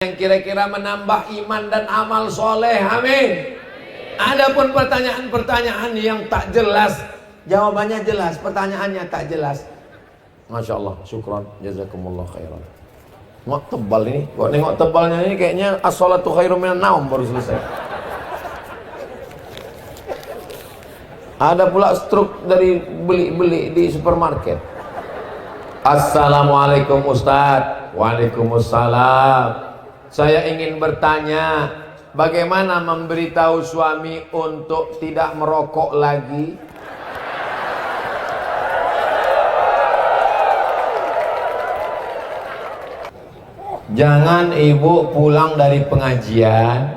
yang kira-kira menambah iman dan amal soleh, amin. Adapun pertanyaan-pertanyaan yang tak jelas, jawabannya jelas, pertanyaannya tak jelas. Masya Allah, syukran, jazakumullah khairan. Nggak tebal ini, kok nengok tebalnya ini kayaknya as-salatu khairum minan naum baru selesai. Ada pula struk dari beli-beli di supermarket. Assalamualaikum Ustadz. Waalaikumsalam. Saya ingin bertanya, bagaimana memberitahu suami untuk tidak merokok lagi? Jangan ibu pulang dari pengajian,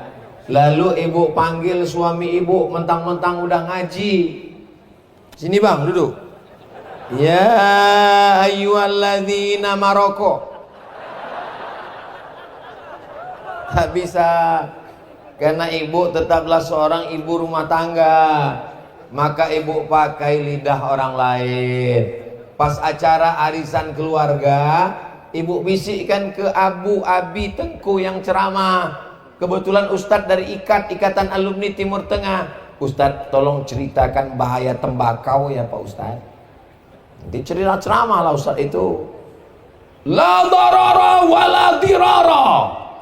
lalu ibu panggil suami ibu mentang-mentang udah ngaji. Sini bang, duduk. Ya ayyuhalladzina maroko. Tak bisa, karena ibu tetaplah seorang ibu rumah tangga, maka ibu pakai lidah orang lain. Pas acara arisan keluarga, ibu bisikkan ke Abu Abi Tengku yang ceramah. Kebetulan Ustadz dari Ikatan Alumni Timur Tengah. Ustadz tolong ceritakan bahaya tembakau ya Pak Ustadz. Nanti cerita ceramah lah Ustadz itu. La darara wa la dirara.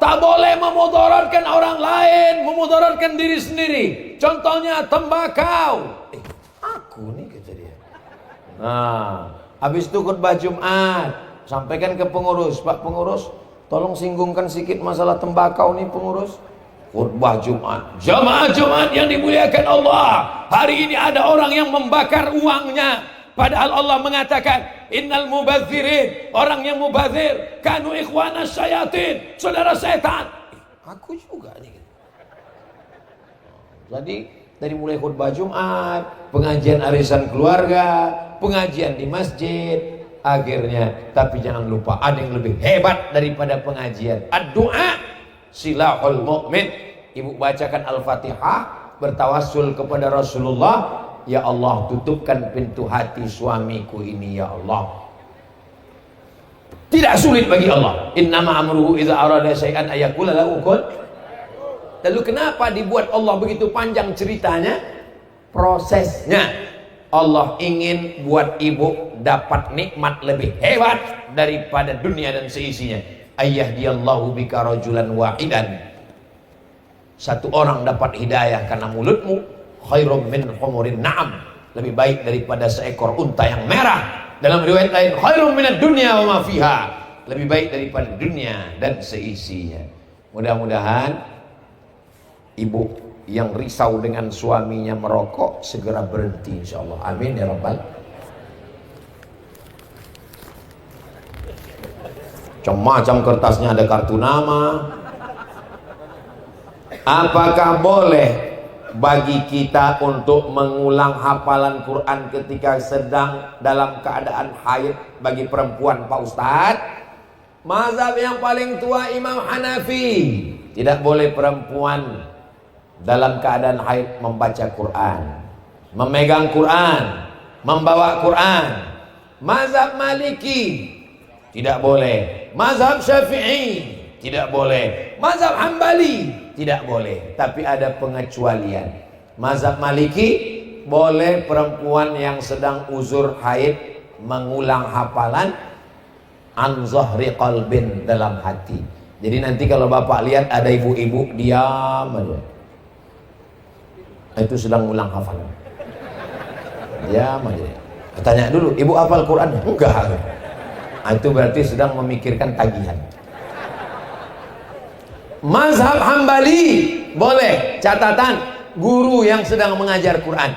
Tak boleh memudaratkan orang lain, memudaratkan diri sendiri. Contohnya tembakau. Aku nih kata dia. Nah, habis itu khutbah Jumat, sampaikan ke pengurus, Pak pengurus, tolong singgungkan sedikit masalah tembakau nih pengurus. Khutbah Jumat, jamaah Jumat yang dimuliakan Allah. Hari ini ada orang yang membakar uangnya. Padahal Allah mengatakan innal mubadzirin, orang yang mubadzir kanu ikhwana syayatin, saudara setan. Aku juga nih. Jadi dari mulai khutbah Jumat, pengajian arisan keluarga, pengajian di masjid, akhirnya tapi jangan lupa ada yang lebih hebat daripada pengajian. Ad-du'a silahul mu'min. Ibu bacakan Al-Fatihah, bertawassul kepada Rasulullah. Ya Allah, tutupkan pintu hati suamiku ini ya Allah. Tidak sulit bagi Allah. Innama amruhu idza arada syai'an ayaqula lahu kun. Lalu kenapa dibuat Allah begitu panjang ceritanya? Prosesnya. Allah ingin buat ibu dapat nikmat lebih hebat daripada dunia dan seisinya. Ayyahdiyallahu bika rajulan wahidan. Satu orang dapat hidayah karena mulutmu. Khairum min humurin na'am, lebih baik daripada seekor unta yang merah. Dalam riwayat lain khairum minad dunya wa ma fiha, lebih baik daripada dunia dan seisinya. Mudah-mudahan ibu yang risau dengan suaminya merokok segera berhenti insyaallah. Amin ya rabbal. Macam-macam kertasnya ada kartu nama. Apakah boleh bagi kita untuk mengulang hafalan Quran ketika sedang dalam keadaan haid bagi perempuan Pak Ustadz? Mazhab yang paling tua Imam Hanafi, tidak boleh perempuan dalam keadaan haid membaca Quran, memegang Quran, membawa Quran. Mazhab Maliki tidak boleh, mazhab Syafi'i tidak boleh, mazhab Hambali tidak boleh, tapi ada pengecualian. Mazhab Maliki boleh perempuan yang sedang uzur haid mengulang hafalan an zahri qalbin, dalam hati. Jadi nanti kalau bapak lihat ada ibu-ibu diam aja, itu sedang ulang hafalan, diam aja. Tanya dulu, ibu hafal Quran? Enggak. Itu berarti sedang memikirkan tagihan. Mazhab Hambali boleh, catatan guru yang sedang mengajar Quran,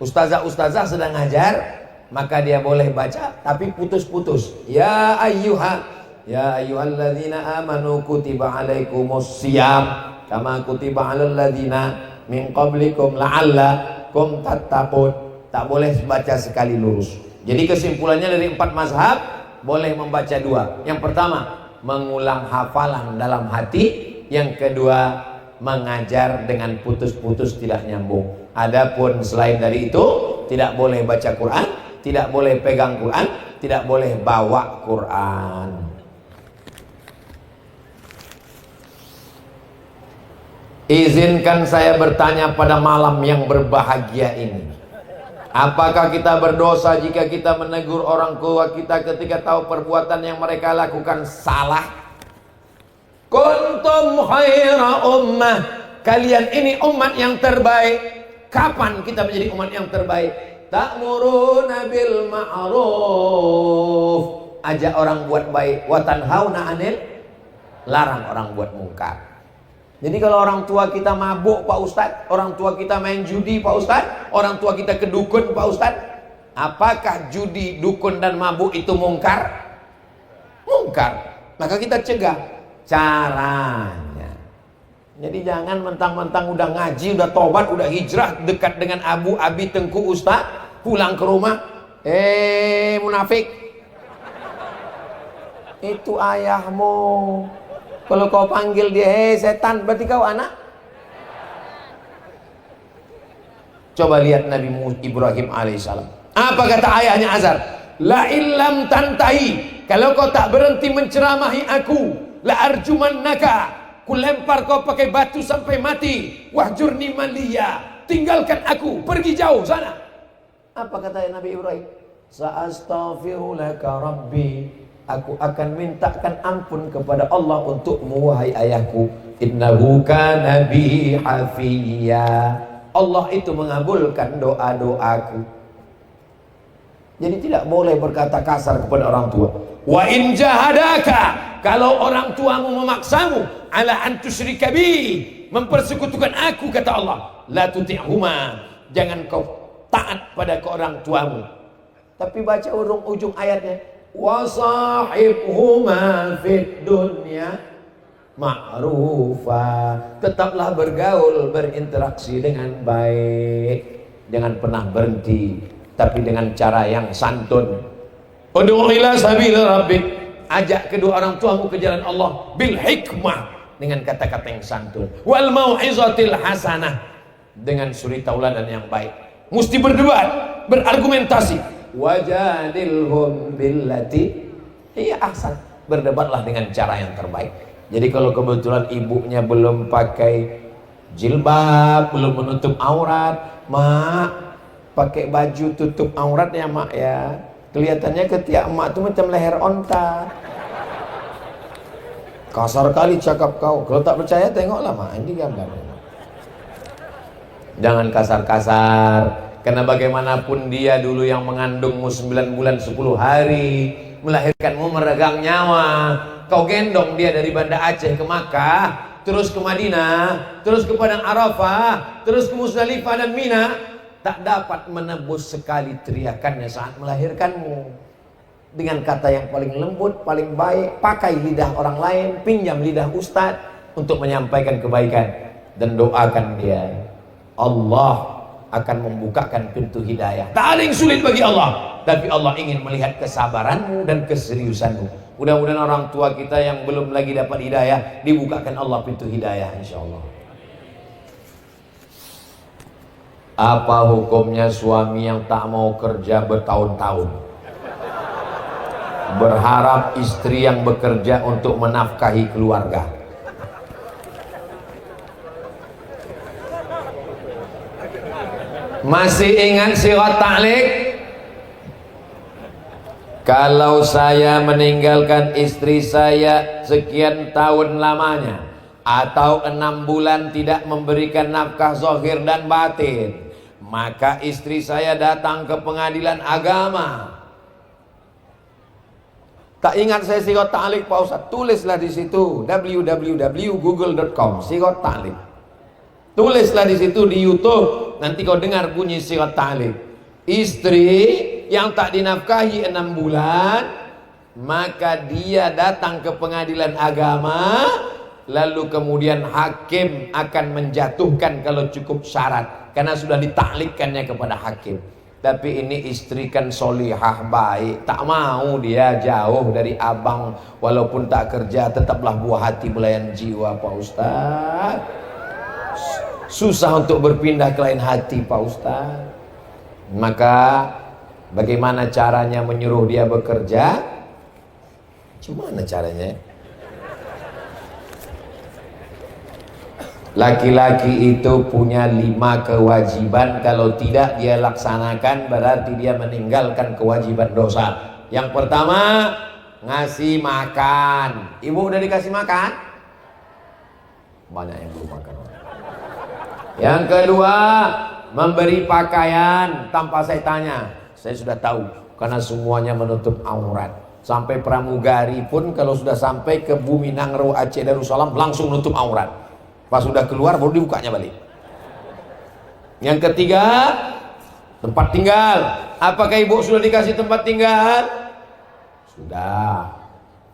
ustazah sedang ngajar, maka dia boleh baca tapi putus-putus. Ya ayyuhalladzina amanu kutiba alaikumus syiyam kama kutiba alal ladzina min qablikum la'allakum tattaqun. Tak boleh baca sekali lurus. Jadi kesimpulannya dari 4 mazhab boleh membaca 2. Yang pertama mengulang hafalan dalam hati, yang kedua mengajar dengan putus-putus tidak nyambung. Adapun selain dari itu tidak boleh baca Quran, tidak boleh pegang Quran, tidak boleh bawa Quran. Izinkan saya bertanya pada malam yang berbahagia ini. Apakah kita berdosa jika kita menegur orang tua kita ketika tahu perbuatan yang mereka lakukan salah? Kuntum khaira ummah, kalian ini umat yang terbaik. Kapan kita menjadi umat yang terbaik? Ta'muruna bil ma'ruf, ajak orang buat baik, wa tanhauna 'anil, larang orang buat mungkar. Jadi kalau orang tua kita mabuk Pak Ustadz, orang tua kita main judi Pak Ustadz, orang tua kita ke dukun Pak Ustadz, apakah judi, dukun dan mabuk itu mungkar? Mungkar. Maka kita cegah. Caranya, jadi jangan mentang-mentang udah ngaji, udah tobat, udah hijrah, dekat dengan Abu Abi Tengku Ustadz, pulang ke rumah, munafik, itu ayahmu. Kalau kau panggil dia, setan, berarti kau anak. Coba lihat Nabi Ibrahim alaihissalam. Apa kata ayahnya Azar? La illam tantahi, kalau kau tak berhenti menceramahi aku, la arjumannaka, ku lempar kau pakai batu sampai mati. Wahjurni maliya, tinggalkan aku, pergi jauh sana. Apa kata Nabi Ibrahim? Sa'astaghfirulaka rabbi, aku akan mintakan ampun kepada Allah untukmu wahai ayahku. Innahu kana bi hafiya, Allah itu mengabulkan doa-doaku. Jadi tidak boleh berkata kasar kepada orang tua. Wa in jahadaka, kalau orang tuamu memaksamu ala an tusyrika bi, mempersekutukan aku, kata Allah, la tuti'huma, jangan kau taat pada ke orang tuamu. Tapi baca ujung ayatnya, wasahibhuma fid dunya ma'rufa, tetaplah bergaul, berinteraksi dengan baik, jangan pernah berhenti, tapi dengan cara yang santun. Ud'u ila sabil rabbik, ajak kedua orang tuamu ke jalan Allah bil hikmah, dengan kata-kata yang santun, wal mau'izatil hasanah, dengan suri tauladan yang baik. Mesti berdebat, berargumentasi. Wajadilhum billati hiya ahsan, berdebatlah dengan cara yang terbaik. Jadi kalau kebetulan ibunya belum pakai jilbab, belum menutup aurat, mak pakai baju tutup aurat ya mak ya, kelihatannya ketiak emak itu macam leher onta. Kasar kali cakap kau. Kalau tak percaya tengoklah mak, ini gambarnya. Jangan kasar-kasar. Karena bagaimanapun dia dulu yang mengandungmu 9 bulan 10 hari, melahirkanmu meregang nyawa. Kau gendong dia dari Banda Aceh ke Makkah, terus ke Madinah, terus ke Padang Arafah, terus ke Musdalifah dan Mina. Tak dapat menebus sekali teriakannya saat melahirkanmu. Dengan kata yang paling lembut, paling baik, pakai lidah orang lain, pinjam lidah ustadz untuk menyampaikan kebaikan. Dan doakan dia, Allah akan membukakan pintu hidayah. Tak ada yang sulit bagi Allah, tapi Allah ingin melihat kesabaranmu dan keseriusanmu. Mudah-mudahan orang tua kita yang belum lagi dapat hidayah, dibukakan Allah pintu hidayah insyaallah. Apa hukumnya suami yang tak mau kerja bertahun-tahun, berharap istri yang bekerja untuk menafkahi keluarga? Masih ingat sirat ta'liq? Kalau saya meninggalkan istri saya sekian tahun lamanya, atau 6 bulan tidak memberikan nafkah zahir dan batin, maka istri saya datang ke pengadilan agama. Tak ingat saya sirat ta'liq Pak Ustaz? Tulislah di situ www.google.com sirat ta'liq. Tulislah di situ di YouTube, nanti kau dengar bunyi sirat ta'liq. Istri yang tak dinafkahi 6 bulan, maka dia datang ke pengadilan agama, lalu kemudian hakim akan menjatuhkan kalau cukup syarat, karena sudah ditaklikkannya kepada hakim. Tapi ini istri kan solihah baik, tak mau dia jauh dari abang, walaupun tak kerja tetaplah buah hati belayan jiwa Pak Ustaz. Susah untuk berpindah ke lain hati Pak Ustaz. Maka bagaimana caranya menyuruh dia bekerja? Gimana caranya? Laki-laki itu punya 5 kewajiban, kalau tidak dia laksanakan berarti dia meninggalkan kewajiban dosa. Yang pertama, ngasih makan. Ibu udah dikasih makan? Banyak yang belum makan. Yang kedua, memberi pakaian. Tanpa saya tanya, saya sudah tahu, karena semuanya menutup aurat. Sampai pramugari pun kalau sudah sampai ke Bumi Nangro Aceh Darussalam langsung nutup aurat. Pas sudah keluar baru dibukanya balik. Yang ketiga, tempat tinggal. Apakah ibu sudah dikasih tempat tinggal? Sudah.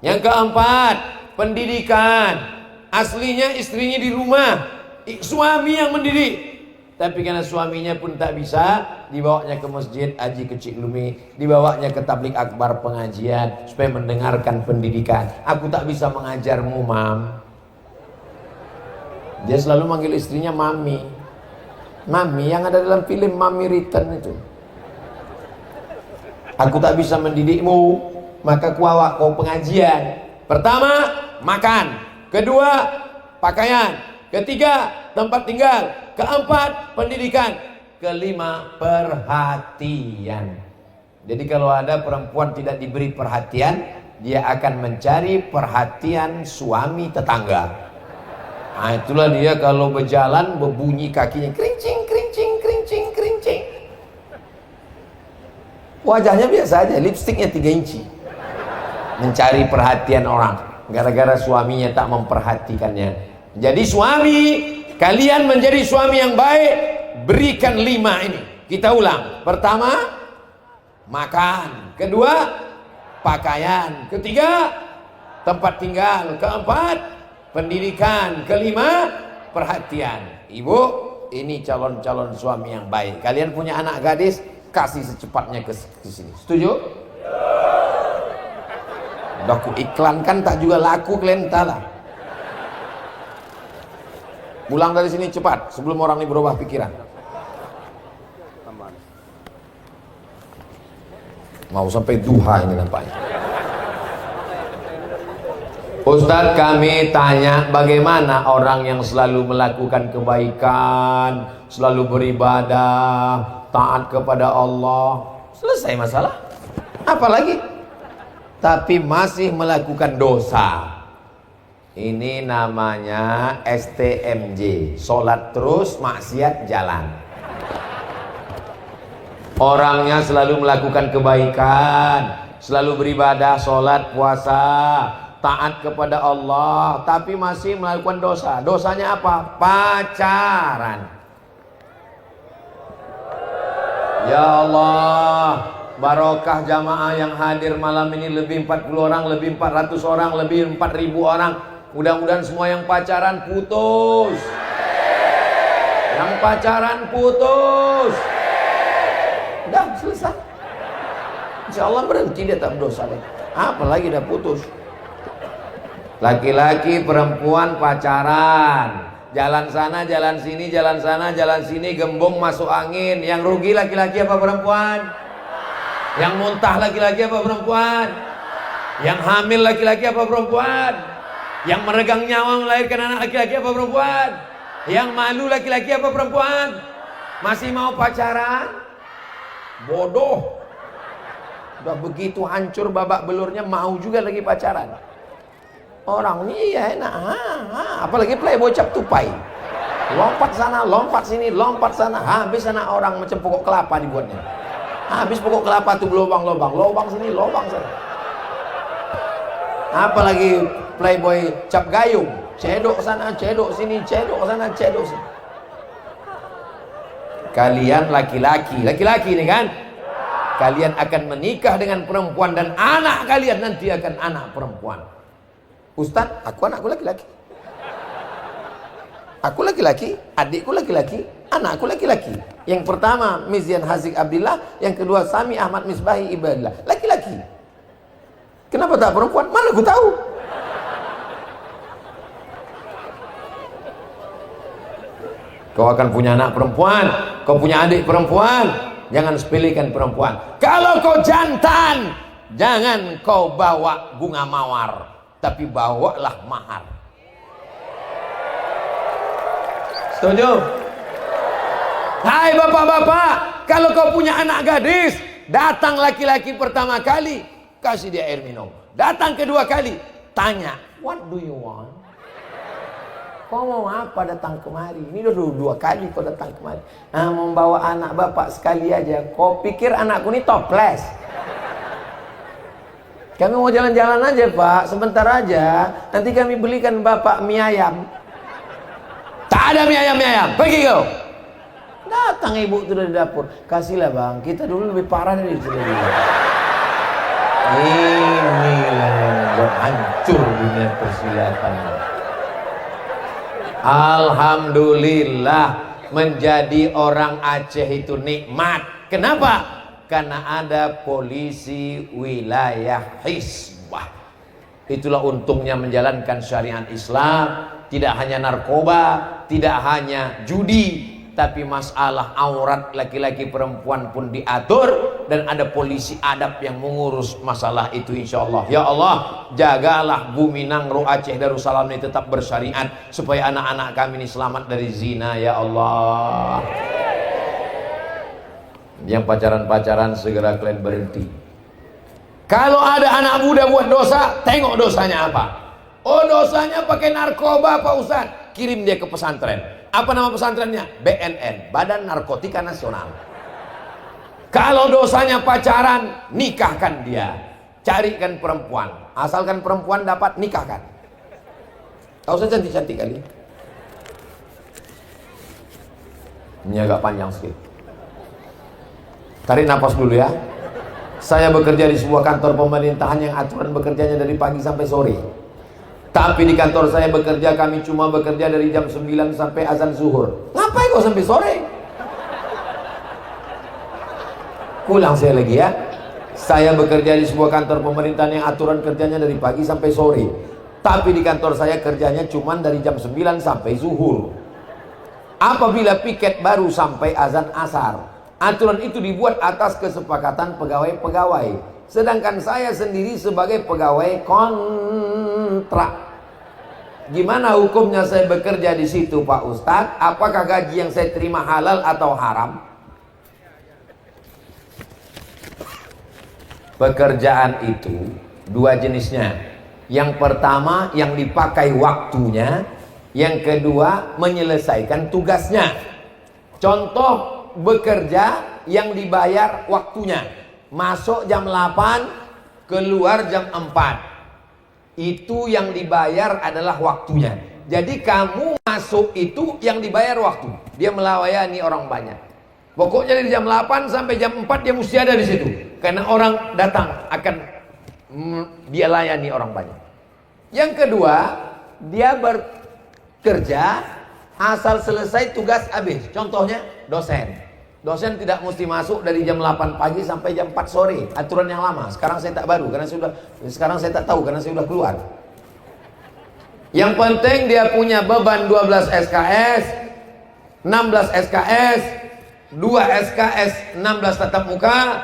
Yang keempat, pendidikan. Aslinya istrinya di rumah, suami yang mendidik. Tapi karena suaminya pun tak bisa, dibawanya ke masjid Haji Kecik Lumi, dibawanya ke tablik akbar pengajian supaya mendengarkan pendidikan. Aku tak bisa mengajarmu, Mam. Dia selalu manggil istrinya Mami. Mami yang ada dalam film Mami Return itu. Aku tak bisa mendidikmu, maka kuawak kau pengajian. Pertama, makan. Kedua, pakaian. Ketiga, tempat tinggal. Keempat, pendidikan. Kelima, perhatian. Jadi kalau ada perempuan tidak diberi perhatian, dia akan mencari perhatian suami tetangga. Nah, itulah dia kalau berjalan berbunyi kakinya kerincing, kerincing, kerincing, kerincing. Wajahnya biasa aja, lipstiknya 3 inci. Mencari perhatian orang gara-gara suaminya tak memperhatikannya. Jadi suami, kalian menjadi suami yang baik, berikan 5 ini. Kita ulang. Pertama, makan. Kedua, pakaian. Ketiga, tempat tinggal. Keempat, pendidikan. Kelima, perhatian. Ibu, ini calon-calon suami yang baik. Kalian punya anak gadis, kasih secepatnya ke sini. Setuju? Udah ku iklankan tak juga laku, kalian entahlah. Pulang dari sini cepat sebelum orang ini berubah pikiran. Mau sampai duha ini nampaknya. Ustadz, kami tanya, bagaimana orang yang selalu melakukan kebaikan, selalu beribadah, taat kepada Allah, selesai masalah. Apalagi? Tapi masih melakukan dosa. Ini namanya STMJ, sholat terus, maksiat jalan. Orangnya selalu melakukan kebaikan, selalu beribadah, sholat, puasa, taat kepada Allah, tapi masih melakukan dosa. Dosanya apa? Pacaran. Ya Allah, barokah jamaah yang hadir malam ini, lebih 40 orang, lebih 400 orang, lebih 4.000 orang. Mudah-mudahan semua yang pacaran putus. Yang pacaran putus. Udah selesai. Insya Allah berhenti, dia tak berdosa lagi. Apalagi dah putus. Laki-laki perempuan pacaran, jalan sana jalan sini, jalan sana jalan sini, gembung masuk angin. Yang rugi laki-laki apa perempuan? Yang muntah laki-laki apa perempuan? Yang hamil laki-laki apa perempuan? Yang meregang nyawa melahirkan anak laki-laki apa perempuan? Yang malu laki-laki apa perempuan? Masih mau pacaran? Bodoh. Udah begitu hancur babak belurnya, mau juga lagi pacaran. Orang ini ya enak, apalagi playboy cap tupai, lompat sana, lompat sini, lompat sana, habis anak orang macam pokok kelapa dibuatnya. Habis pokok kelapa tuh lobang-lobang, lobang sini, lobang sana. Apalagi playboy cap gayung, cedok sana, cedok sini, cedok sana, cedok sini. Kalian laki-laki ini kan, kalian akan menikah dengan perempuan dan anak kalian nanti akan anak perempuan. Ustadz, anakku laki-laki. Aku laki-laki, adikku laki-laki, anakku laki-laki. Yang pertama Mizian Hazik Abdillah, yang kedua Sami Ahmad Misbahi Ibadillah. Laki-laki. Kenapa tak perempuan? Mana aku tahu? Kau akan punya anak perempuan, kau punya adik perempuan. Jangan sepelekan perempuan. Kalau kau jantan, jangan kau bawa bunga mawar, tapi bawalah mahar. Setuju? Hai bapak-bapak, kalau kau punya anak gadis, datang laki-laki pertama kali, kasih dia air minum. Datang kedua kali, tanya, what do you want? Kau mau apa datang kemari? Ini udah dua kali kau datang kemari. Nah, membawa anak bapak sekali aja. Kau pikir anakku ini toples? Kami mau jalan-jalan aja pak, sebentar aja. Nanti kami belikan bapak mie ayam. Tak ada mie ayam, pergi kau. Datang ibu itu dari dapur. Kasihlah bang, kita dulu lebih parah dari itu. Inilah yang buat hancur dunia persilatan. Alhamdulillah, menjadi orang Aceh itu nikmat. Kenapa? Karena ada polisi wilayah Hizbah. Itulah untungnya menjalankan syariat Islam. Tidak hanya narkoba, tidak hanya judi, tapi masalah aurat laki-laki perempuan pun diatur, dan ada polisi adab yang mengurus masalah itu insyaallah. Ya Allah, jagalah bumi Nangro Aceh Darussalam ini tetap bersyariat, supaya anak-anak kami ini selamat dari zina ya Allah. Yang pacaran-pacaran segera kalian berhenti. Kalau ada anak muda buat dosa, tengok dosanya apa. Oh, dosanya pakai narkoba Pak Ustadz, kirim dia ke pesantren. Apa nama pesantrennya? BNN, Badan Narkotika Nasional. Kalau dosanya pacaran, nikahkan dia. Carikan perempuan, asalkan perempuan dapat, nikahkan. Tahu saya cantik-cantik kali. Ini agak panjang sedikit. Tarik nafas dulu ya. Saya bekerja di sebuah kantor pemerintahan yang aturan bekerjanya dari pagi sampai sore. Tapi di kantor saya bekerja, kami cuma bekerja dari jam 9 sampai azan zuhur. Ngapain kok sampai sore? Ulang saya lagi ya. Saya bekerja di sebuah kantor pemerintahan yang aturan kerjanya dari pagi sampai sore. Tapi di kantor saya kerjanya cuma dari jam 9 sampai zuhur. Apabila piket baru sampai azan asar. Aturan itu dibuat atas kesepakatan pegawai-pegawai. Sedangkan saya sendiri sebagai pegawai kontrak. Gimana hukumnya saya bekerja di situ Pak Ustadz? Apakah gaji yang saya terima halal atau haram? Pekerjaan itu dua jenisnya. Yang pertama yang dipakai waktunya, yang kedua menyelesaikan tugasnya. Contoh bekerja yang dibayar waktunya. Masuk jam 8, keluar jam 4. Itu yang dibayar adalah waktunya. Jadi kamu masuk itu yang dibayar waktu. Dia melayani orang banyak. Pokoknya dari jam 8 sampai jam 4 dia mesti ada di situ. Karena orang datang akan dia layani orang banyak. Yang kedua, dia bekerja asal selesai tugas habis. Contohnya dosen. Dosen tidak mesti masuk dari jam 8 pagi sampai jam 4 sore. Aturan yang lama. Sekarang saya tak baru karena sekarang saya tak tahu karena saya sudah keluar. Yang penting dia punya beban 12 SKS, 16 SKS, 2 SKS, 16 tatap muka.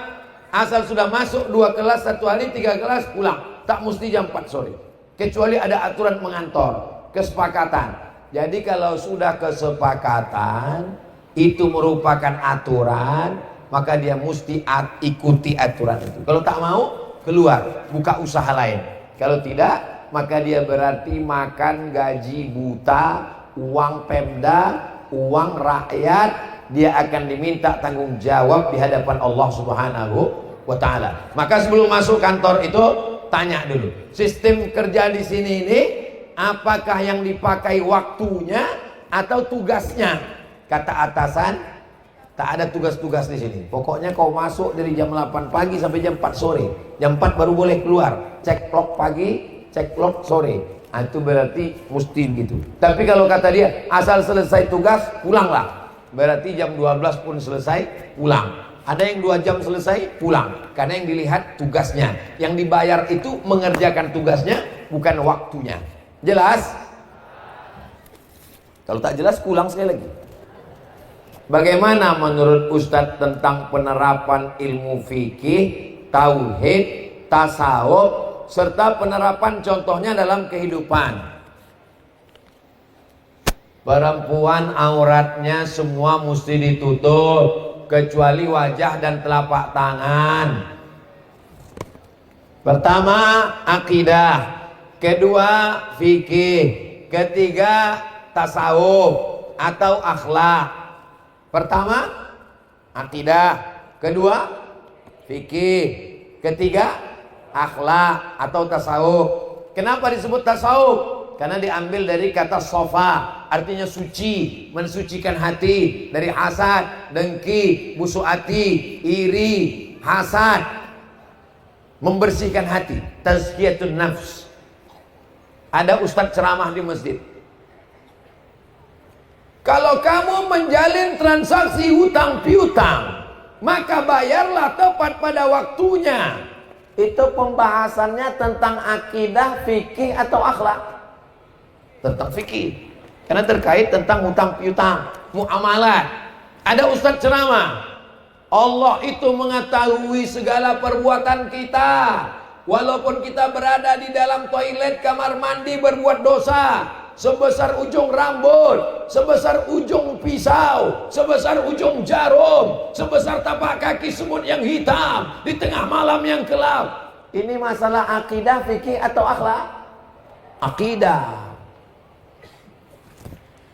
Asal sudah masuk 2 kelas 1 hari, 3 kelas pulang. Tak mesti jam 4 sore. Kecuali ada aturan mengantor, kesepakatan. Jadi kalau sudah kesepakatan, itu merupakan aturan, maka dia mesti ikuti aturan itu. Kalau tak mau, keluar, buka usaha lain. Kalau tidak, maka dia berarti makan gaji buta, uang Pemda, uang rakyat. Dia akan diminta tanggung jawab di hadapan Allah Subhanahu wa Ta'ala. Maka sebelum masuk kantor itu, tanya dulu, sistem kerja di sini ini apakah yang dipakai waktunya atau tugasnya? Kata atasan, tak ada tugas-tugas di sini. Pokoknya kau masuk dari jam 8 pagi sampai jam 4 sore. Jam 4 baru boleh keluar. Cek clock pagi, cek clock sore. Nah, itu berarti mesti gitu. Tapi kalau kata dia, asal selesai tugas, pulanglah. Berarti jam 12 pun selesai, pulang. Ada yang 2 jam selesai, pulang. Karena yang dilihat tugasnya. Yang dibayar itu mengerjakan tugasnya, bukan waktunya. Jelas? Kalau tak jelas, pulang sekali lagi. Bagaimana menurut Ustadz tentang penerapan ilmu fikih, tauhid, tasawuf, serta penerapan contohnya dalam kehidupan? Perempuan auratnya semua mesti ditutup kecuali wajah dan telapak tangan. Pertama akidah, kedua fikih, ketiga tasawuf atau akhlak. Pertama akidah, kedua fikih, ketiga akhlak atau tasawuf. Kenapa disebut tasawuf? Karena diambil dari kata sofa, artinya suci, mensucikan hati dari hasad, dengki, busuk hati, iri, hasad, membersihkan hati, tazkiyatun nafs. Ada ustadz ceramah di masjid, kalau kamu menjalin transaksi hutang piutang, maka bayarlah tepat pada waktunya. Itu pembahasannya tentang akidah, fikih atau akhlak. Tentang fikih, karena terkait tentang hutang piutang, muamalat. Ada ustadz ceramah, Allah itu mengetahui segala perbuatan kita. Walaupun kita berada di dalam toilet, kamar mandi berbuat dosa sebesar ujung rambut, sebesar ujung pisau, sebesar ujung jarum, sebesar tapak kaki semut yang hitam di tengah malam yang gelap. Ini masalah akidah, fikih atau akhlak? Akidah.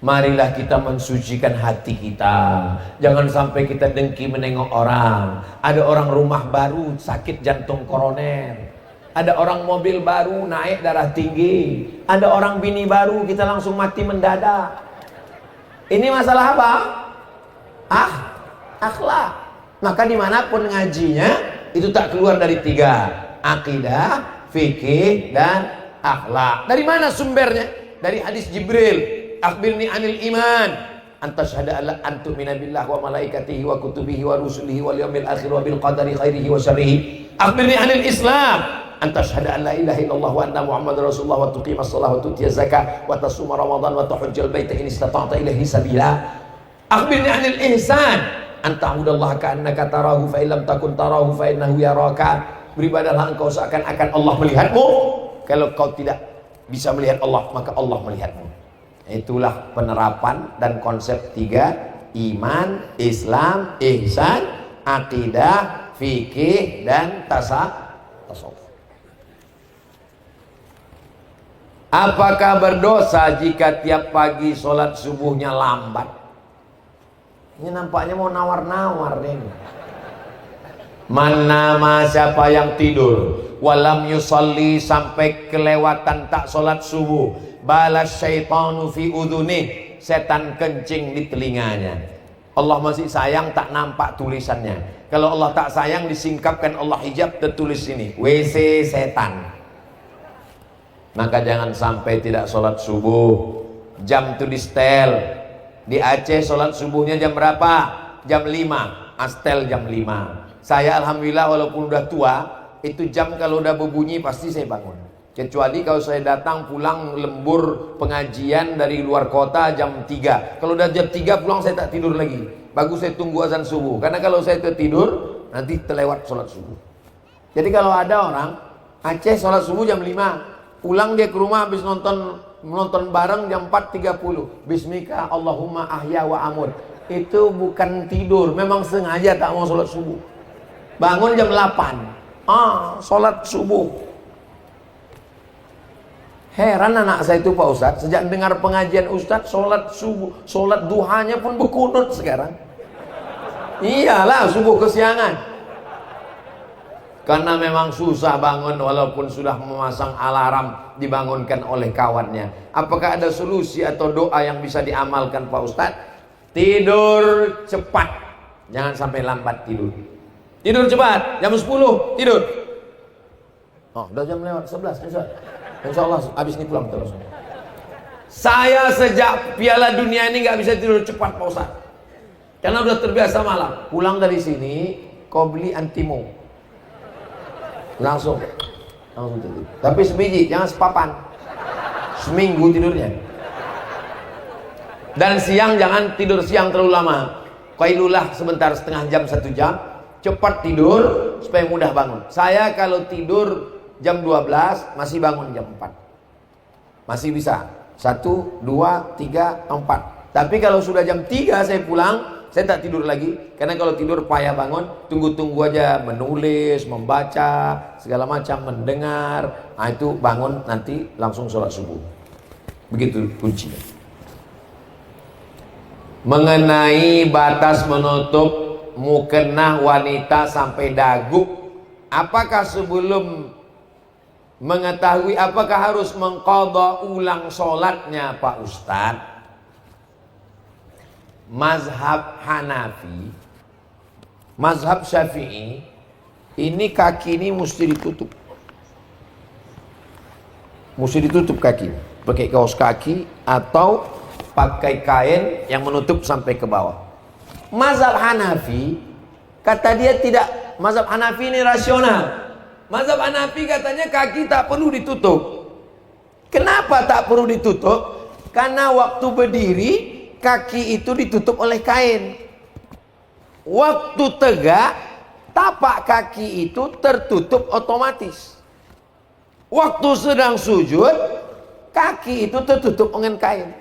Marilah kita mensucikan hati kita. Jangan sampai kita dengki menengok orang. Ada orang rumah baru sakit jantung koroner. Ada orang mobil baru naik darah tinggi. Ada orang bini baru kita langsung mati mendadak. Ini masalah apa? Akhlak. Maka dimanapun ngajinya itu tak keluar dari tiga: akidah, fikih, dan akhlak. Dari mana sumbernya? Dari hadis Jibril. Akhbirni anil iman, anta syahada alla antu'mina billah wa malaikatihi wa kutubihi wa rusulihi wal yawmil akhir wa bil qadari khairihi wa syarrihi. Akhbirni anil islam, anta syahada alla ilaha illallah wa anna muhammadar rasulullah wa tuqimas shalah wa tutiyaz zakah wa tasuma ramadan wa tahujjal baita in istata'ta ilaihi sabila. Akhbirni anil ihsan, anta hudallaha ka'annaka tarahu fa illam takun tarahu fa innahu yaraka. Beribadahlah engkau seakan-akan Allah melihatmu. Kalau kau tidak bisa melihat Allah, maka Allah melihatmu. Itulah penerapan dan konsep tiga: iman, Islam, ihsan, akidah, fikih, dan tasawuf. Apakah berdosa jika tiap pagi sholat subuhnya lambat? Ini nampaknya mau nawar-nawar nih. Mana siapa yang tidur walam yusalli sampai kelewatan tak sholat subuh, balas syaitanu fi udhunih, setan kencing di telinganya. Allah masih sayang tak nampak tulisannya. Kalau Allah tak sayang disingkapkan Allah hijab, tertulis ini WC setan. Maka jangan sampai tidak sholat subuh. Jam itu di setel. Di Aceh sholat subuhnya jam berapa? Jam 5. Astel jam 5. Saya alhamdulillah walaupun udah tua, itu jam kalau udah berbunyi pasti saya bangun. Kecuali kalau saya datang pulang lembur pengajian dari luar kota jam 3. Kalau udah jam 3 pulang saya tak tidur lagi. Bagus saya tunggu azan subuh. Karena kalau saya tertidur nanti terlewat sholat subuh. Jadi kalau ada orang Aceh sholat subuh jam 5, pulang dia ke rumah habis nonton bareng jam 4.30. Bismika Allahumma ahya wa amut. Itu bukan tidur, memang sengaja tak mau sholat subuh. Bangun jam 8. Sholat subuh. Heran anak saya itu Pak Ustadz, sejak dengar pengajian Ustadz sholat subuh, sholat duhanya pun berkunut sekarang. Iyalah subuh kesiangan. Karena memang susah bangun walaupun sudah memasang alarm dibangunkan oleh kawannya. Apakah ada solusi atau doa yang bisa diamalkan Pak Ustadz? Tidur cepat, jangan sampai lambat tidur. Tidur cepat, jam 10 tidur. Udah jam lewat 11. Insya Allah habis ini pulang terus. Saya sejak Piala Dunia ini nggak bisa tidur cepat Pak Ustaz. Karena udah terbiasa malam. Pulang dari sini, kau beli antimo. Langsung tidur. Tapi sebiji, jangan sepapan. Seminggu tidurnya. Dan siang jangan tidur siang terlalu lama. Qailulah sebentar, setengah jam, 1 jam. Cepat tidur supaya mudah bangun. Saya kalau tidur jam 12 masih bangun jam 4. Masih bisa. 1, 2, 3, 4. Tapi kalau sudah jam 3 saya pulang, saya tak tidur lagi. Karena kalau tidur payah bangun. Tunggu-tunggu aja, menulis, membaca, segala macam, mendengar. Nah itu bangun nanti langsung sholat subuh. Begitu kuncinya. Mengenai batas menutup mukena wanita sampai dagu, apakah sebelum mengetahui apakah harus mengqadha ulang sholatnya Pak Ustadz? Mazhab Hanafi, mazhab Syafi'i, ini kaki ini mesti ditutup. Mesti ditutup kaki, pakai kaos kaki atau pakai kain yang menutup sampai ke bawah. Mazhab Hanafi kata dia tidak. Mazhab Hanafi ini rasional. Mazhab Hanafi katanya kaki tak perlu ditutup. Kenapa tak perlu ditutup? Karena waktu berdiri kaki itu ditutup oleh kain. Waktu tegak tapak kaki itu tertutup otomatis. Waktu sedang sujud kaki itu tertutup dengan kain.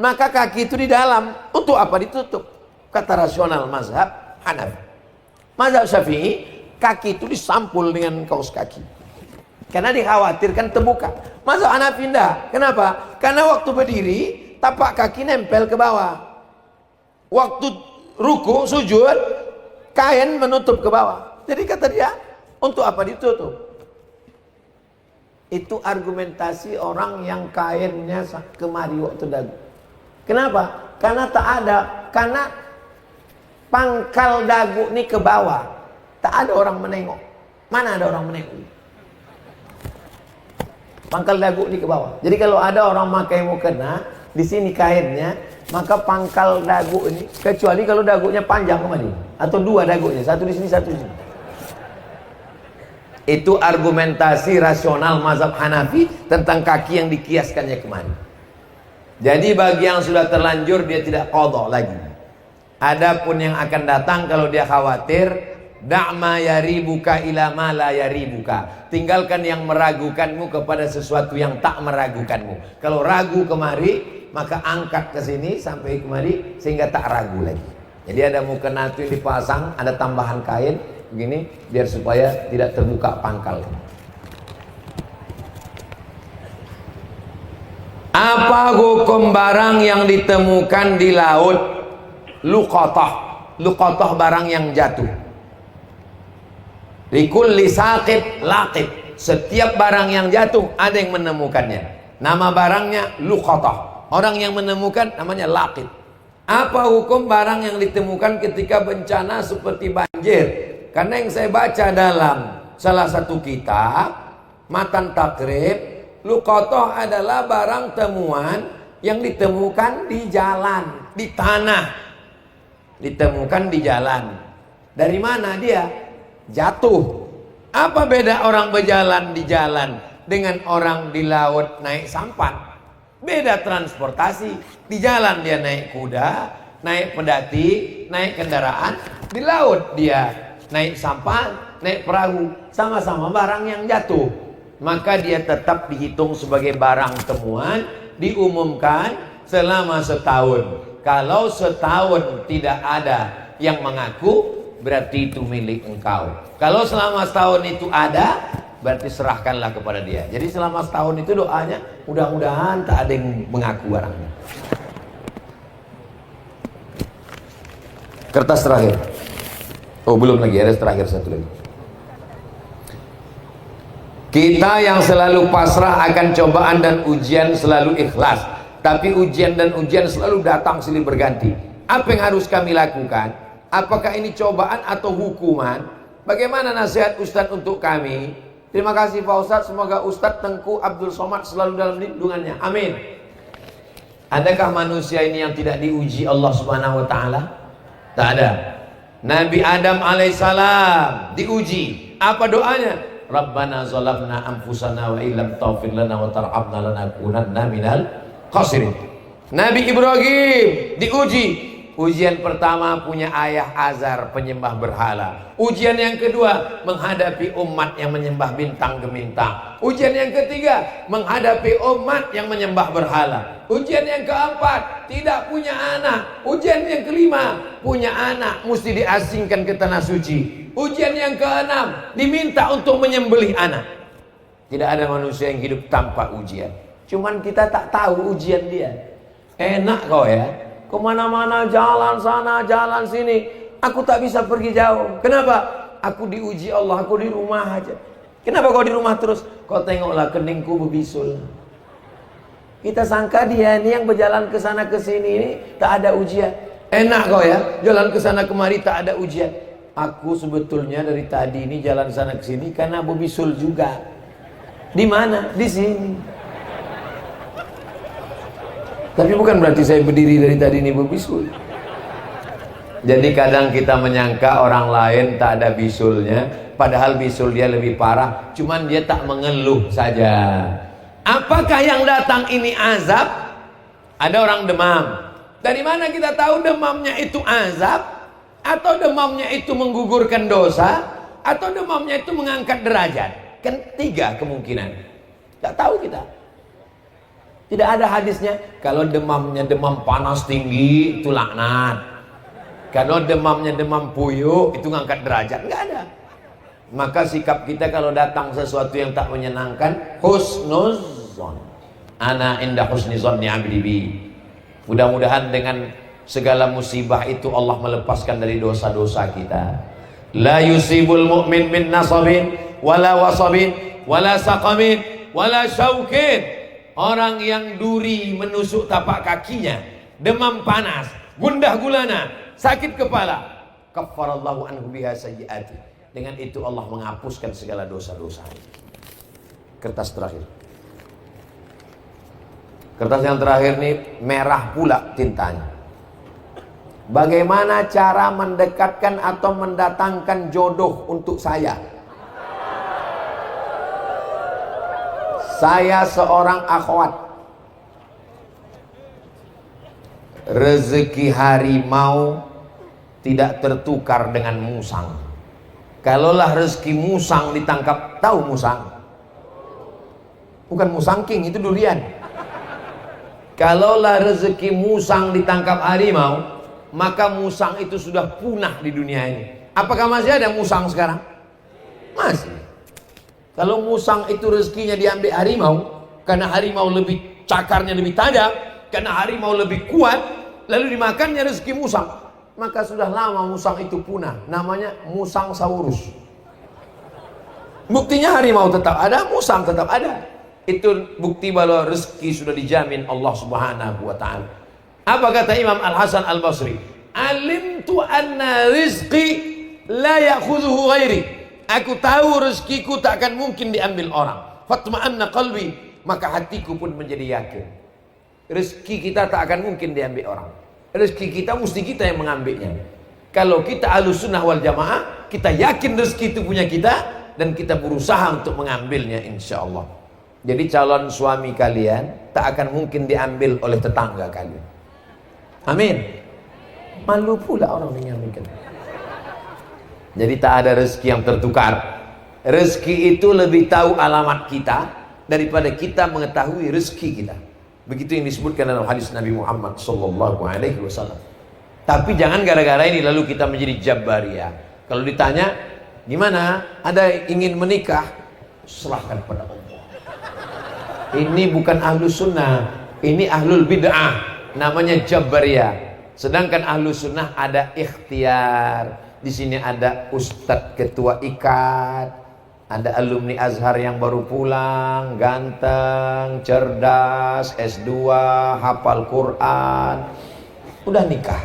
Maka kaki itu di dalam. Untuk apa ditutup? Kata rasional mazhab Hanafi. Mazhab Syafi'i, kaki itu disampul dengan kaos kaki karena dikhawatirkan terbuka. Mazhab Hanafi tidak. Kenapa? Karena waktu berdiri tapak kaki nempel ke bawah. Waktu ruku, sujud, kain menutup ke bawah. Jadi kata dia, untuk apa ditutup? Itu argumentasi orang yang kainnya kemari waktu dagu. Kenapa? Karena tak ada. Karena pangkal dagu ini ke bawah. Tak ada orang menengok. Mana ada orang menengok? Pangkal dagu ini ke bawah. Jadi kalau ada orang pakai mukena, di sini kainnya, maka pangkal dagu ini, kecuali kalau dagunya panjang kemari, atau dua dagunya, satu di sini, satu di sini. Itu argumentasi rasional mazhab Hanafi tentang kaki yang dikiaskannya kemari. Jadi bagi yang sudah terlanjur dia tidak qadha lagi. Adapun yang akan datang kalau dia khawatir, da'ma yaribuka ila ma la yaribuka. Tinggalkan yang meragukanmu kepada sesuatu yang tak meragukanmu. Kalau ragu kemari, maka angkat ke sini sampai kemari sehingga tak ragu lagi. Jadi ada mukena itu yang dipasang, ada tambahan kain begini biar supaya tidak terbuka pangkal. Apa hukum barang yang ditemukan di laut? Luqatah. Luqatah barang yang jatuh. Likulli saqit laqit. Setiap barang yang jatuh ada yang menemukannya. Nama barangnya luqatah. Orang yang menemukan namanya laqit. Apa hukum barang yang ditemukan ketika bencana seperti banjir? Karena yang saya baca dalam salah satu kitab Matan Takrib, luqatah adalah barang temuan yang ditemukan di jalan, di tanah. Ditemukan di jalan. Dari mana dia? Jatuh. Apa beda orang berjalan di jalan dengan orang di laut naik sampan? Beda transportasi. Di jalan dia naik kuda, naik pedati, naik kendaraan. Di laut dia naik sampan, naik perahu. Sama-sama barang yang jatuh. Maka dia tetap dihitung sebagai barang temuan, diumumkan selama setahun. Kalau setahun tidak ada yang mengaku, berarti itu milik engkau. Kalau selama setahun itu ada, berarti serahkanlah kepada dia. Jadi selama setahun itu doanya, mudah-mudahan tak ada yang mengaku barangnya. Kertas terakhir. Oh belum lagi, ada terakhir satu lagi. Kita yang selalu pasrah akan cobaan dan ujian selalu ikhlas. Tapi ujian dan ujian selalu datang silih berganti. Apa yang harus kami lakukan? Apakah ini cobaan atau hukuman? Bagaimana nasihat Ustadz untuk kami? Terima kasih Pak Ustadz. Semoga Ustadz Tengku Abdul Somad selalu dalam lindungannya. Amin. Adakah manusia ini yang tidak diuji Allah Subhanahu wa Ta'ala? Tak ada. Nabi Adam alaihissalam diuji. Apa doanya? Rabbana zalamna anfusana wa illam taghfir lana wa tarhamna lanakunanna minal khasirin. Nabi Ibrahim diuji. Ujian pertama punya ayah azar penyembah berhala. Ujian yang kedua menghadapi umat yang menyembah bintang gemintang. Ujian yang ketiga menghadapi umat yang menyembah berhala. Ujian yang keempat tidak punya anak. Ujian yang kelima punya anak mesti diasingkan ke tanah suci. Ujian yang keenam diminta untuk menyembelih anak. Tidak ada manusia yang hidup tanpa ujian. Cuman kita tak tahu ujian dia. Enak kau ya, kemana-mana jalan sana jalan sini, aku tak bisa pergi jauh. Kenapa? Aku diuji Allah, aku di rumah aja. Kenapa kau di rumah terus? Kau tengoklah keningku berbisul. Kita sangka dia ini yang berjalan ke sana ke sini ini tak ada ujian. Enak kau ya, jalan ke sana kemari tak ada ujian. Aku sebetulnya dari tadi ini jalan sana ke sini karena berbisul juga. Di mana? Di sini. Tapi bukan berarti saya berdiri dari tadi ini berbisul. Jadi kadang kita menyangka orang lain tak ada bisulnya, padahal bisul dia lebih parah, cuman dia tak mengeluh saja. Apakah yang datang ini azab? Ada orang demam. Dari mana kita tahu demamnya itu azab? Atau demamnya itu menggugurkan dosa? Atau demamnya itu mengangkat derajat? Kan tiga kemungkinan. Tak tahu kita. Tidak ada hadisnya. Kalau demamnya demam panas tinggi itu laknat. Kalau demamnya demam puyuh itu ngangkat derajat. Enggak ada. Maka sikap kita kalau datang sesuatu yang tak menyenangkan, husnuzon. Ana inda husnuzonni abdi bi. Mudah-mudahan dengan segala musibah itu Allah melepaskan dari dosa-dosa kita. La yusibul mu'min min nasabin wala wasabin wala saqamin wala syaukin. Orang yang duri menusuk tapak kakinya, demam panas, gundah gulana, sakit kepala, kaffarallahu anhu biha sayyiati. Dengan itu Allah menghapuskan segala dosa-dosa. Kertas terakhir. Kertas yang terakhir ini merah pula tintanya. Bagaimana cara mendekatkan atau mendatangkan jodoh untuk saya? Saya seorang akhwat. Rezeki harimau tidak tertukar dengan musang. Kalaulah rezeki musang ditangkap, tahu musang? Bukan musang king, itu durian. Kalaulah rezeki musang ditangkap harimau, maka musang itu sudah punah di dunia ini. Apakah masih ada musang sekarang? Masih. Kalau musang itu rezekinya diambil harimau, karena harimau lebih cakarnya lebih tajam, karena harimau lebih kuat, lalu dimakannya rezeki musang, maka sudah lama musang itu punah. Namanya musang saurus. Buktinya harimau tetap ada, musang tetap ada. Itu bukti bahwa rezeki sudah dijamin Allah Subhanahu wa ta'ala. Apa kata Imam Al-Hasan Al-Basri? Alimtu anna rizqi la ya'khudhuhu ghairi. Aku tahu rezekiku tak akan mungkin diambil orang. Fatma'anna qalbi, maka hatiku pun menjadi yakin. Rezeki kita tak akan mungkin diambil orang. Rezeki kita mesti kita yang mengambilnya. Kalau kita Ahlus Sunnah wal Jamaah, kita yakin rezeki itu punya kita dan kita berusaha untuk mengambilnya insyaallah. Jadi calon suami kalian tak akan mungkin diambil oleh tetangga kalian. Amin. Malu pula orang mengambilkan. Jadi tak ada rezeki yang tertukar. Rezeki itu lebih tahu alamat kita daripada kita mengetahui rezeki kita. Begitu yang disebutkan dalam hadis Nabi Muhammad SAW. Tapi jangan gara-gara ini lalu kita menjadi Jabbariyah. Kalau ditanya, gimana? Ada ingin menikah? Serahkan pada Allah. Ini bukan Ahlus Sunnah, ini Ahlul Bid'ah. Namanya Jabbariyah. Sedangkan Ahlus Sunnah ada ikhtiar. Di sini ada Ustadz Ketua Ikat, ada alumni Azhar yang baru pulang, ganteng, cerdas, S2, hafal Quran, udah nikah.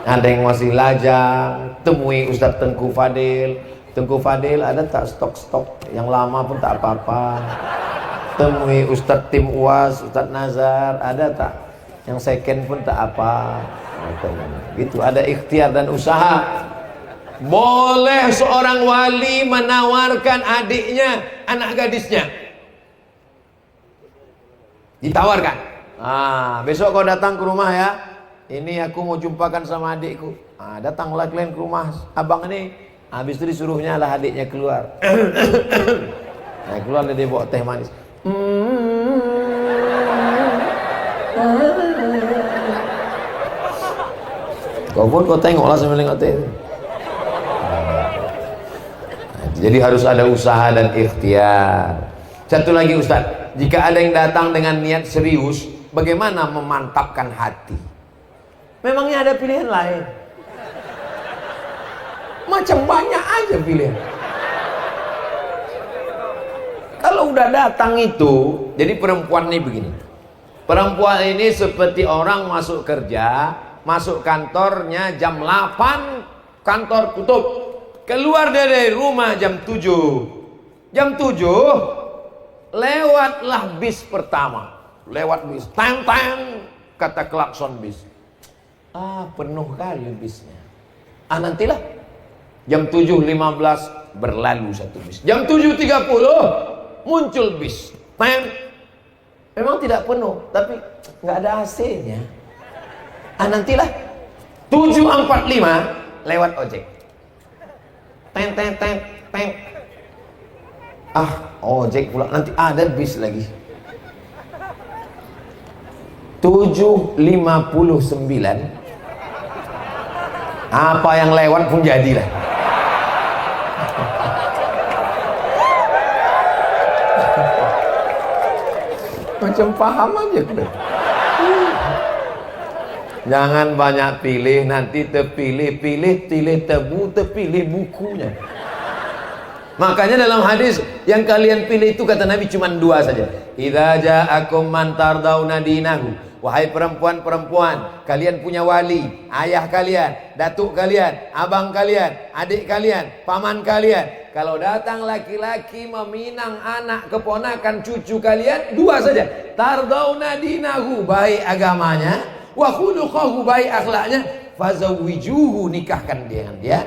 Ada yang masih lajang, temui Ustadz Tengku Fadil. Tengku Fadil ada tak stok-stok yang lama pun tak apa-apa. Temui Ustadz Tim Uas, Ustadz Nazar, ada tak yang second pun tak apa. Gitu, ada ikhtiar dan usaha. Boleh seorang wali menawarkan adiknya, anak gadisnya, ditawarkan. Besok kau datang ke rumah ya, ini aku mau jumpakan sama adikku. Datanglah klien ke rumah abang ini. Habis itu disuruhnya lah adiknya keluar. Nah, keluar dia bawa teh manis. Kau pun kau tengoklah sambil nengok teh. Jadi harus ada usaha dan ikhtiar. Satu lagi Ustaz, jika ada yang datang dengan niat serius, bagaimana memantapkan hati? Memangnya ada pilihan lain? Macam banyak aja pilihan. Kalau udah datang itu, jadi perempuan ini begini. Perempuan ini seperti orang masuk kerja, masuk kantornya jam 8, kantor tutup. Keluar dari rumah jam 7. Jam 7 lewatlah bis pertama. Lewat bis, tang-tang, kata klakson bis. Penuh kali bisnya. Nantilah jam 7.15 berlalu satu bis. Jam 7.30 muncul bis. Memang tidak penuh, tapi nggak ada AC-nya. Nantilah 7.45 lewat ojek. Teng. Ojek pula, nanti ada bis lagi. 7.59 apa yang lewat pun jadilah. Macam paham aja udah. Jangan banyak pilih, nanti terpilih-pilih, terpilih bukunya. Makanya dalam hadis yang kalian pilih itu kata Nabi cuma 2 saja. Idza ja'akum man tardawna dinahu. Wahai perempuan-perempuan, kalian punya wali, ayah kalian, datuk kalian, abang kalian, adik kalian, paman kalian. Kalau datang laki-laki meminang anak keponakan cucu kalian, 2 saja. Tardawna dinahu, baik agamanya, wa khuluquhu, baik akhlaknya, fazawwijuhu, nikahkan dia dengan dia.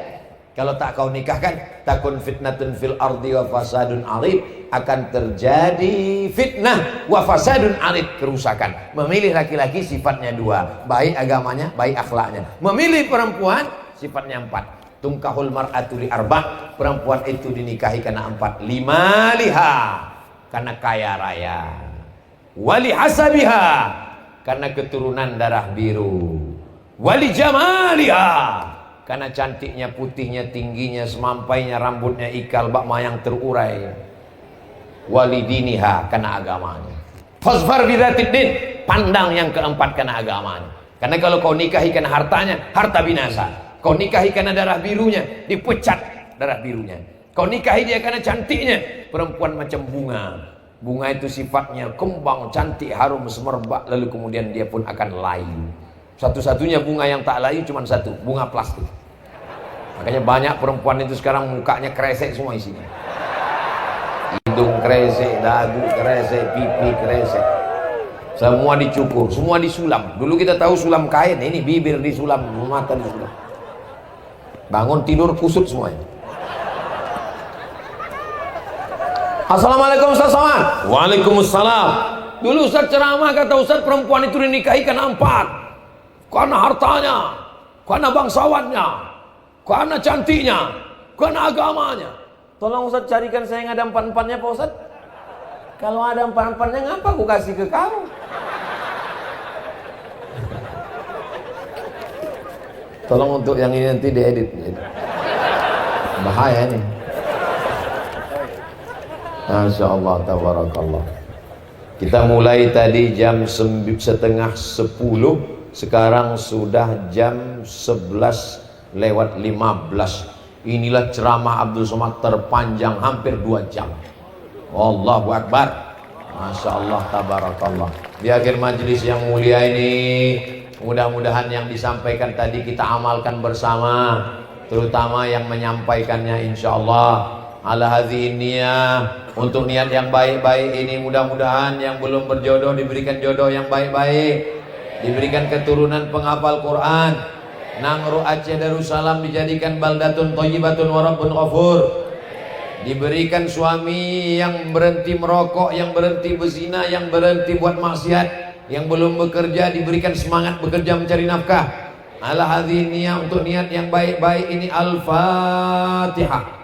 Kalau tak kau nikahkan, takun fitnatun fil ardi wa fasadun arid, akan terjadi fitnah wa fasadun arid, kerusakan. Memilih laki-laki sifatnya 2, baik agamanya, baik akhlaknya. Memilih perempuan sifatnya 4. Tungkahul mar'atu li arba', perempuan itu dinikahi karena 4. Limaliha, karena kaya raya. Wali hasabiha, karena keturunan darah biru. Wali jamaliha, karena cantiknya, putihnya, tingginya, semampainya, rambutnya ikal, bak mayang terurai. Walidiniha, karena agamanya. Fasfar bidzatid din, pandang yang keempat karena agamanya. Karena kalau kau nikahi karena hartanya, harta binasa. Kau nikahi karena darah birunya, dipecat darah birunya. Kau nikahi dia karena cantiknya, perempuan macam bunga. Bunga itu sifatnya kembang, cantik, harum, semerbak, lalu kemudian dia pun akan layu. Satu-satunya bunga yang tak layu cuma satu, bunga plastik. Makanya banyak perempuan itu sekarang mukanya kresek semua isinya. Hidung kresek, dagu kresek, pipi kresek. Semua dicukur, semua disulam. Dulu kita tahu sulam kain, ini bibir disulam, mata disulam. Bangun tidur kusut semuanya. Assalamualaikum Ustaz Somad. Waalaikumsalam. Dulu Ustaz ceramah kata Ustaz perempuan itu dinikahi karena 4. Karena hartanya, karena bangsawannya, karena cantiknya, karena agamanya. Tolong Ustaz carikan saya yang ada 4-4-nya Pak Ustaz. Kalau ada 4-4-nya ngapa aku kasih ke kamu? Tolong untuk yang ini nanti diedit. Bahaya nih. Masya Allah, tabarakallah. Kita mulai tadi jam 9:30. Sekarang sudah jam 11:15. Inilah ceramah Abdul Somad terpanjang, hampir 2 jam. Allahu Akbar. Masya Allah, tabarakallah. Di akhir majelis yang mulia ini, mudah-mudahan yang disampaikan tadi kita amalkan bersama, terutama yang menyampaikannya insya Allah ala hadhihi niyah, untuk niat yang baik-baik ini. Mudah-mudahan yang belum berjodoh diberikan jodoh yang baik-baik, diberikan keturunan penghafal Quran. Nangro Aceh Darussalam dijadikan baldatun thayyibatun wa rabbun ghafur. Diberikan suami yang berhenti merokok, yang berhenti berzina, yang berhenti buat maksiat. Yang belum bekerja diberikan semangat bekerja mencari nafkah. Ala hadhihi niat, untuk niat yang baik-baik ini. Al-Fatihah.